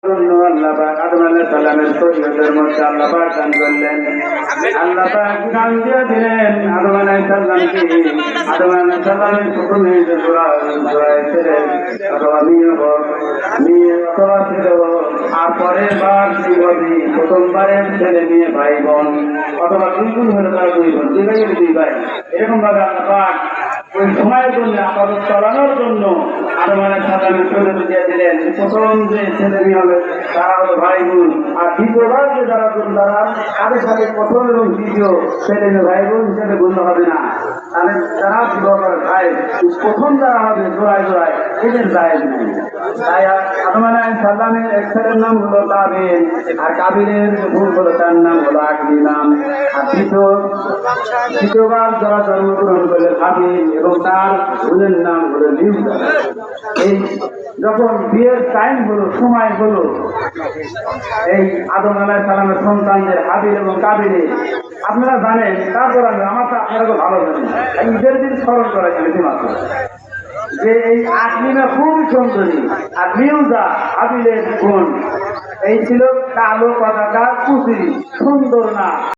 আল্লাহ পাক আদম আলাইহিস সালামের শরীয়তের মধ্যে আল্লাহ পাক দান করলেন। আল্লাহ পাক নাম দিয়ে দিলেন আদম আলাইহিস সালামকে। আদম আলাইহিস সালামের প্রথমে যে সূরা ছেলে অথবা মেয়ে অথবা ছেলে আর পরের বার জীবনী প্রথমবারের ছেলে মেয়ে ভাই বোন অথবা দুই বোন হলে তারা দুই বোন দুই ভাইয়ের দুই ভাই এরকম ভাবে আল্লাহ পাক ওই সময়ের জন্য আপাতত চালানোর জন্য আদম আলাইহিস সালামের শরীয়ত দিয়ে দিলেন। প্রথম যে ছেলে মেয়ে হবে তারা হলো ভাই বোন, আর দ্বিতীয়বার যে যারা বোন তারা তাদের সাথে প্রথম এবং দ্বিতীয় ছেলে মেয়ে ভাই বোন হিসেবে গণ্য হবে না। তাহলে যারা বিবাহ করে ভাই প্রথম যারা হবে জোড়ায় জোড়ায় এদের জায়েজ নেই। তাই আদম আলাইহিস সালামের এক ছেলের নাম হলো কাবিল, আর কাবিলের বোন হলো তার নাম হলো আকলিমাম। আর দ্বিতীয়বার যারা জন্মগ্রহণ করলেন হাবিল এবং তার বোনের নাম হলো লিউদা। এই যখন বিয়ের টাইম হলো সময় হলো এই আদম আলাইহিস সালামের সন্তানদের হাবিল এবং কাবিলে আপনারা জানেন, তারপর আমার তো আপনারা তো ভালো জানেন, ঈদের দিন স্মরণ করা গেছে মাত্র যে এই আকলিমা খুবই সুন্দরী আর লিউদা হাবিলের বোন। এই ছিল কালো পতাকা কুচি সুন্দর না।